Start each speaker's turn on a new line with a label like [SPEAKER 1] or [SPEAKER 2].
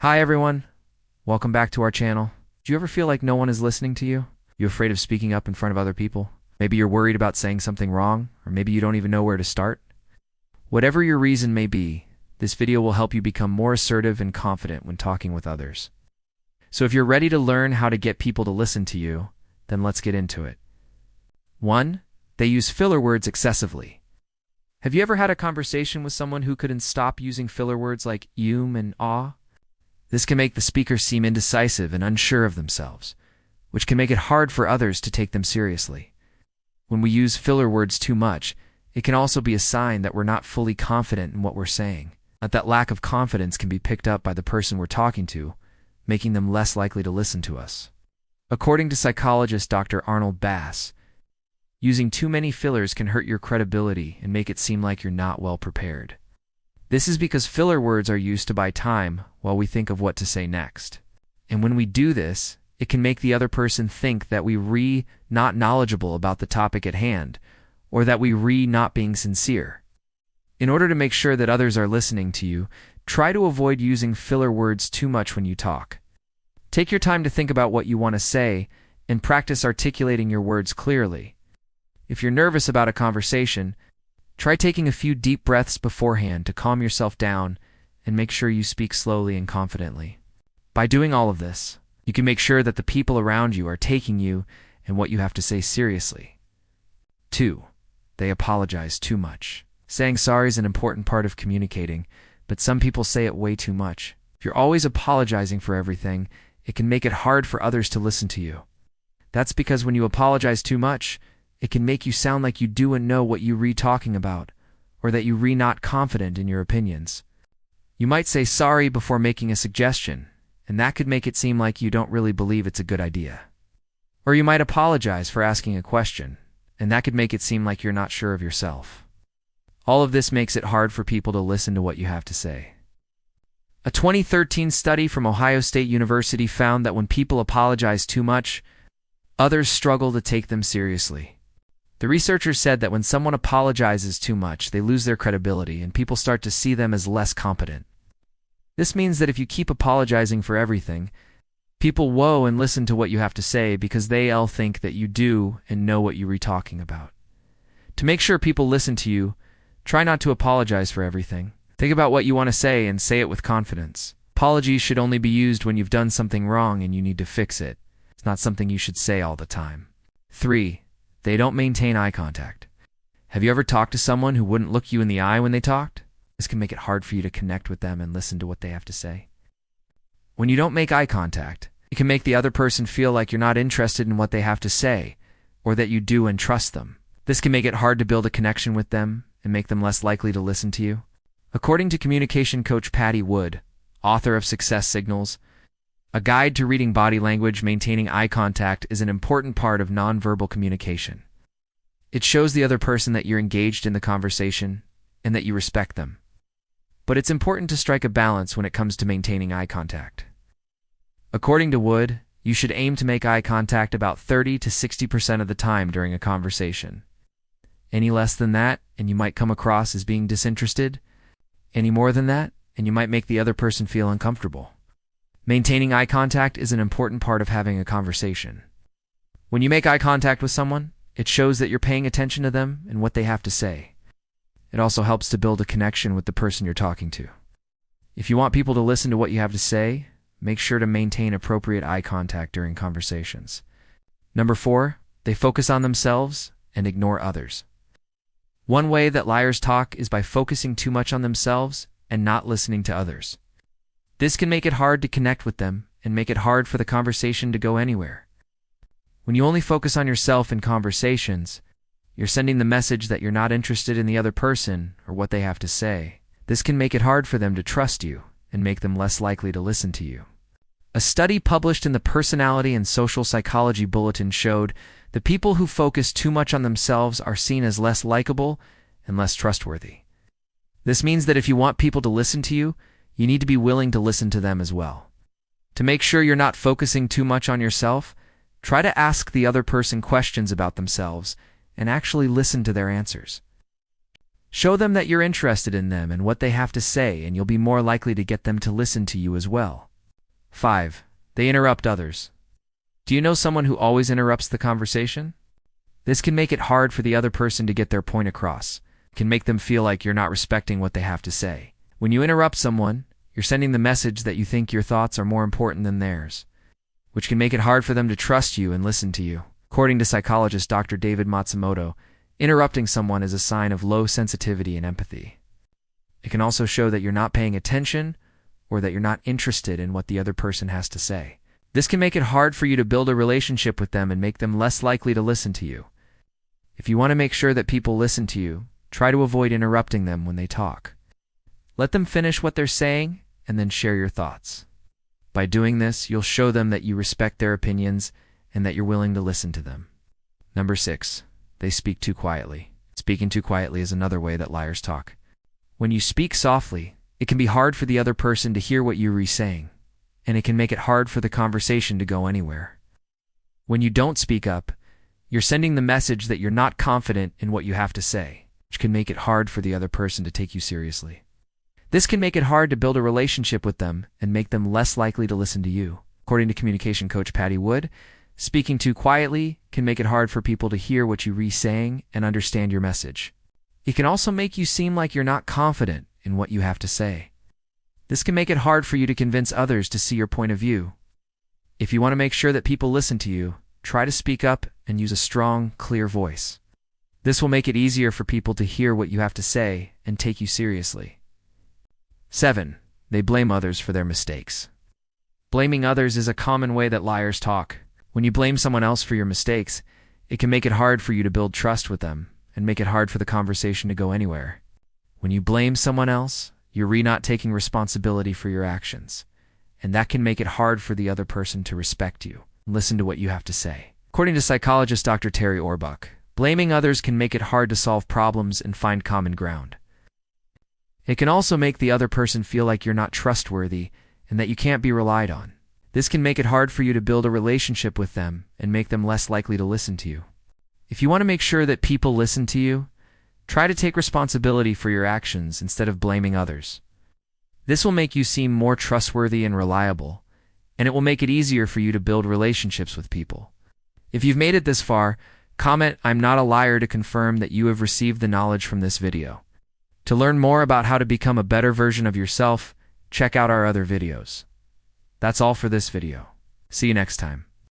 [SPEAKER 1] Hi everyone, welcome back to our channel. Do you ever feel like no one is listening to you? You afraid of speaking up in front of other people? Maybe you're worried about saying something wrong, or maybe you don't even know where to start? Whatever your reason may be, this video will help you become more assertive and confident when talking with others. So if you're ready to learn how to get people to listen to you, then let's get into it. 1. They use filler words excessively. Have you ever had a conversation with someone who couldn't stop using filler words like and ah? This can make the speaker seem indecisive and unsure of themselves, which can make it hard for others to take them seriously. When we use filler words too much, it can also be a sign that we're not fully confident in what we're saying. That lack of confidence can be picked up by the person we're talking to, making them less likely to listen to us. According to psychologist Dr. Arnold Bass, using too many fillers can hurt your credibility and make it seem like you're not well prepared. This is because filler words are used to buy time while we think of what to say next. And when we do this, it can make the other person think that we not knowledgeable about the topic at hand, or that we not being sincere. In order to make sure that others are listening to you, try to avoid using filler words too much when you talk. Take your time to think about what you want to say and practice articulating your words clearly. If you're nervous about a conversation, try taking a few deep breaths beforehand to calm yourself down and make sure you speak slowly and confidently. By doing all of this, you can make sure that the people around you are taking you and what you have to say seriously. 2. They apologize too much. Saying sorry is an important part of communicating, but some people say it way too much. If you're always apologizing for everything, it can make it hard for others to listen to you. That's because when you apologize too much, it can make you sound like you do and know what you talking about, or that you not confident in your opinions. You might say sorry before making a suggestion, and that could make it seem like you don't really believe it's a good idea. Or you might apologize for asking a question, and that could make it seem like you're not sure of yourself. All of this makes it hard for people to listen to what you have to say. A 2013 study from Ohio State University found that when people apologize too much, others struggle to take them seriously. The researchers said that when someone apologizes too much, they lose their credibility and people start to see them as less competent. This means that if you keep apologizing for everything, people won't and listen to what you have to say because they'll think that you do and know what you're talking about. To make sure people listen to you, try not to apologize for everything. Think about what you want to say and say it with confidence. Apologies should only be used when you've done something wrong and you need to fix it. It's not something you should say all the time. 3. They don't maintain eye contact. Have you ever talked to someone who wouldn't look you in the eye when they talked? This can make it hard for you to connect with them and listen to what they have to say. When you don't make eye contact, it can make the other person feel like you're not interested in what they have to say, or that you do and trust them. This can make it hard to build a connection with them and make them less likely to listen to you. According to communication coach Patty Wood, author of Success Signals, a guide to reading body language, maintaining eye contact is an important part of nonverbal communication. It shows the other person that you're engaged in the conversation and that you respect them. But it's important to strike a balance when it comes to maintaining eye contact. According to Wood, you should aim to make eye contact about 30 to 60% of the time during a conversation. Any less than that, and you might come across as being disinterested. Any more than that, and you might make the other person feel uncomfortable. Maintaining eye contact is an important part of having a conversation. When you make eye contact with someone, it shows that you're paying attention to them and what they have to say. It also helps to build a connection with the person you're talking to. If you want people to listen to what you have to say, make sure to maintain appropriate eye contact during conversations. 4. They focus on themselves and ignore others. One way that liars talk is by focusing too much on themselves and not listening to others. This can make it hard to connect with them and make it hard for the conversation to go anywhere. When you only focus on yourself in conversations, you're sending the message that you're not interested in the other person or what they have to say. This can make it hard for them to trust you and make them less likely to listen to you. A study published in the Personality and Social Psychology Bulletin showed that people who focus too much on themselves are seen as less likable and less trustworthy. This means that if you want people to listen to you, you need to be willing to listen to them as well. To make sure you're not focusing too much on yourself, try to ask the other person questions about themselves and actually listen to their answers. Show them that you're interested in them and what they have to say, and you'll be more likely to get them to listen to you as well. 5. They interrupt others. Do you know someone who always interrupts the conversation? This can make it hard for the other person to get their point across. It can make them feel like you're not respecting what they have to say. When you interrupt someone, you're sending the message that you think your thoughts are more important than theirs, which can make it hard for them to trust you and listen to you. According to psychologist Dr. David Matsumoto, interrupting someone is a sign of low sensitivity and empathy. It can also show that you're not paying attention or that you're not interested in what the other person has to say. This can make it hard for you to build a relationship with them and make them less likely to listen to you. If you want to make sure that people listen to you, try to avoid interrupting them when they talk. Let them finish what they're saying and then share your thoughts. By doing this, you'll show them that you respect their opinions and that you're willing to listen to them. Number 6. They speak too quietly. Speaking too quietly is another way that liars talk. When you speak softly, it can be hard for the other person to hear what you're saying, and it can make it hard for the conversation to go anywhere. When you don't speak up, you're sending the message that you're not confident in what you have to say, which can make it hard for the other person to take you seriously. This can make it hard to build a relationship with them and make them less likely to listen to you. According to communication coach Patty Wood, speaking too quietly can make it hard for people to hear what you're saying and understand your message. It can also make you seem like you're not confident in what you have to say. This can make it hard for you to convince others to see your point of view. If you want to make sure that people listen to you, try to speak up and use a strong, clear voice. This will make it easier for people to hear what you have to say and take you seriously. 7. They blame others for their mistakes. Blaming others is a common way that liars talk. When you blame someone else for your mistakes, it can make it hard for you to build trust with them and make it hard for the conversation to go anywhere. When you blame someone else, you're not taking responsibility for your actions, and that can make it hard for the other person to respect you and listen to what you have to say. According to psychologist Dr. Terry Orbuck, blaming others can make it hard to solve problems and find common ground. It can also make the other person feel like you're not trustworthy and that you can't be relied on. This can make it hard for you to build a relationship with them and make them less likely to listen to you. If you want to make sure that people listen to you, try to take responsibility for your actions instead of blaming others. This will make you seem more trustworthy and reliable, and it will make it easier for you to build relationships with people. If you've made it this far, comment "I'm not a liar" to confirm that you have received the knowledge from this video. To learn more about how to become a better version of yourself, check out our other videos. That's all for this video. See you next time.